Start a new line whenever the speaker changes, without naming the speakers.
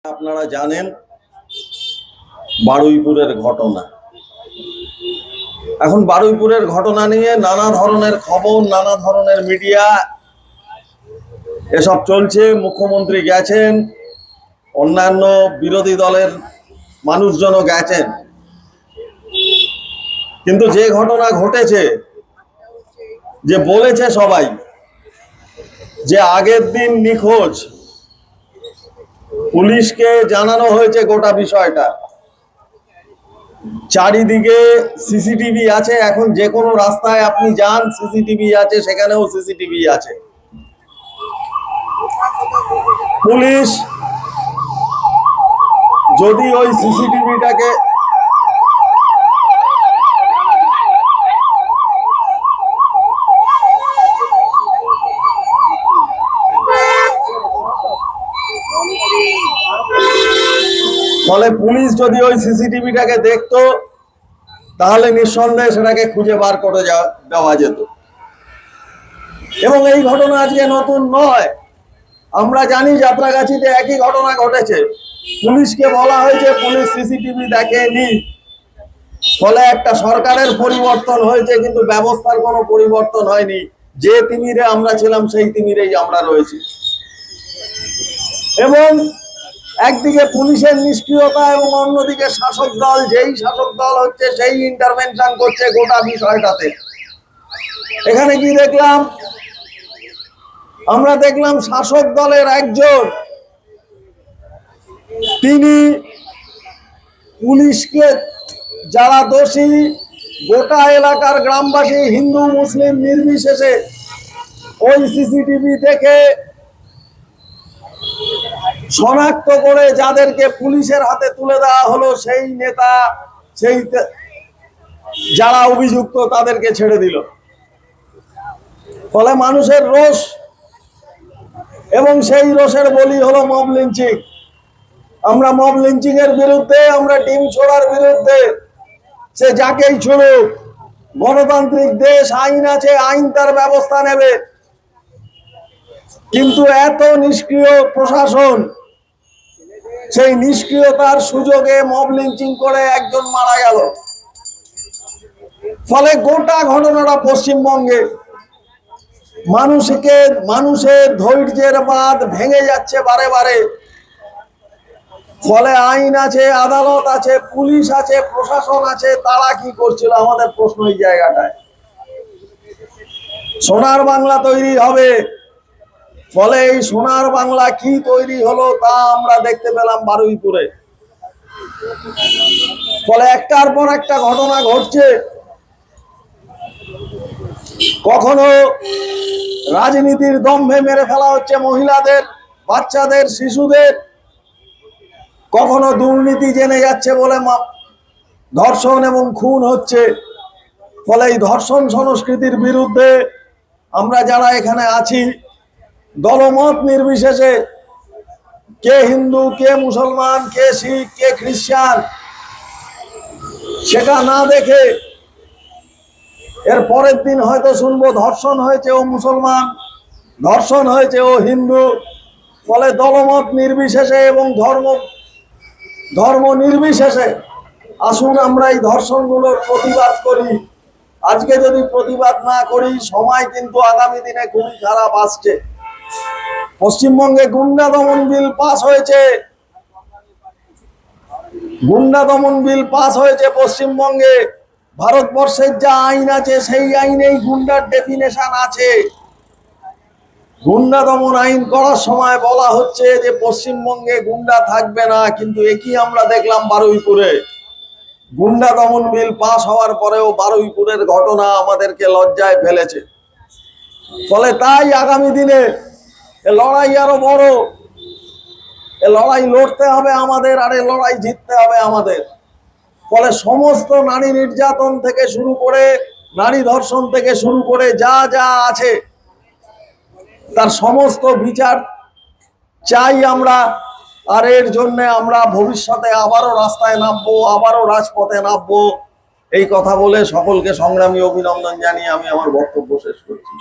আপনারা জানেন বারুইপুরের ঘটনা। এখন বারুইপুরের ঘটনা নিয়ে নানা ধরনের খবর, নানা ধরনের মিডিয়া এসব চলছে। মুখ্যমন্ত্রী গেছেন, অন্যান্য বিরোধী দলের মানুষজনও গেছেন, কিন্তু যে ঘটনা ঘটেছে, যে বলেছে সবাই যে আগের দিন নিখোঁজ, পুলিশকে জানানো হয়েছে গোটা বিষয়টা, চারিদিকে সিসিটিভি আছে। এখন যে কোনো রাস্তায় আপনি যান, সিসিটিভি আছে, সেখানেও সিসিটিভি আছে। পুলিশ যদি ওই সিসিটিভিটাকে পুলিশ যদি ওই সিসিটিভিটাকে দেখতো, তাহলে নিঃসন্দেহে সেটাকে খুঁজে বার করে দেওয়া যেত। এবং এই ঘটনা আজকে নতুন নয়, আমরা জানি যাত্রাগাছিতে একই ঘটনা ঘটেছে। পুলিশকে বলা হয়েছে পুলিশ সিসিটিভি দেখেনি, ফলে একটা সরকারের পরিবর্তন হয়েছে, কিন্তু ব্যবস্থার কোনো পরিবর্তন হয়নি। যে তিমিরে আমরা ছিলাম সেই তিমিরেই আমরা রয়েছি। এবং একদিকে পুলিশের নিষ্ক্রিয়তা এবং অন্যদিকে শাসক দল, যেই শাসক দল হচ্ছে সেই ইন্টারভেনশন করছে গোটা বিষয়টাতে। এখানে কি দেখলাম? আমরা দেখলাম শাসক দলের একজন, তিনি পুলিশকে, যারা দোষী, গোটা এলাকার গ্রামবাসী হিন্দু মুসলিম নির্বিশেষে ওই সিসিটিভি দেখে শনাক্ত করে যাদেরকে পুলিশের হাতে তুলে দেওয়া হলো, সেই নেতা, সেই যারা অভিযুক্ত তাদেরকে ছেড়ে দিল। ফলে মানুষের রোষ, এবং সেই রোষের বলি হলো মব লিঞ্চিং। আমরা মব লিঞ্চিং এর বিরুদ্ধে, আমরা ডিম ছোড়ার বিরুদ্ধে। সে যাকেই ছুড়ুক, গণতান্ত্রিক দেশ, আইন আছে, আইন তার ব্যবস্থা নেবে। কিন্তু এত নিষ্ক্রিয় প্রশাসন, সেই নিষ্ক্রিয়তার সুযোগে মব লিঞ্চিং করে একজন মারা গেল। ফলে গোটা ঘটনাটা পশ্চিমবঙ্গে মানুষের ধৈর্যের বাঁধ ভেঙে যাচ্ছে বারে বারে। ফলে আইন আছে, আদালত আছে, পুলিশ আছে, প্রশাসন আছে, তারা কি করছিল? আমাদের প্রশ্ন এই জায়গাটায়। সোনার বাংলা তৈরি হবে, ফলে এই সোনার বাংলা কি তৈরি হলো তা আমরা দেখতে পেলাম বারুইপুরে। ফলে একটার পর একটা ঘটনা ঘটছে। কখনো রাজনীতির দম্ভে মেরে ফেলা হচ্ছে মহিলাদের, বাচ্চাদের, শিশুদের। কখনো দুর্নীতি জেনে যাচ্ছে বলে ধর্ষণ এবং খুন হচ্ছে। ফলে এই ধর্ষণ সংস্কৃতির বিরুদ্ধে আমরা যারা এখানে আছি, দলমত নির্বিশেষে, কে হিন্দু, কে মুসলমান, কে শিখ, কে খ্রিস্টান, সেটা না দেখে এর পরের দিন হয়তো শুনবো ধর্ষণ হয়েছে ও মুসলমান, ধর্ষণ হয়েছে ও হিন্দু। ফলে দলমত নির্বিশেষে এবং ধর্ম নির্বিশেষে আসুন আমরা এই ধর্ষণগুলোর প্রতিবাদ করি। আজকে যদি প্রতিবাদ না করি, সময় কিন্তু আগামী দিনে খুবই খারাপ আসছে। পশ্চিমবঙ্গে গুন্ডা দমন বিল পাস হয়েছে, গুন্ডা দমন বিল পাস হয়েছে পশ্চিমবঙ্গে। ভারতবর্ষের যা আইন আছে সেই আইনেই গুন্ডার ডেফিনেশন আছে। গুন্ডা দমন আইন করার সময় বলা হচ্ছে যে পশ্চিমবঙ্গে গুন্ডা থাকবে না, কিন্তু একই আমরা দেখলাম বারুইপুরে। গুন্ডা দমন বিল পাস হওয়ার পরেও বারুইপুরের ঘটনা আমাদেরকে লজ্জায় ফেলেছে। ফলে তাই আগামী দিনে এ লড়াই আরো বড়, এ লড়াই লড়তে হবে আমাদের, আর এ লড়াই জিততে হবে আমাদের। ফলে সমস্ত নারী নির্যাতন থেকে শুরু করে, নারী ধর্ষণ থেকে শুরু করে যা যা আছে, তার সমস্ত বিচার চাই আমরা। আর এর জন্য আমরা ভবিষ্যতে আবারও রাস্তায় নামবো, আবারও রাজপথে নামবো। এই কথা বলে সকলকে সংগ্রামী অভিনন্দন জানিয়ে আমি আমার বক্তব্য শেষ করছি।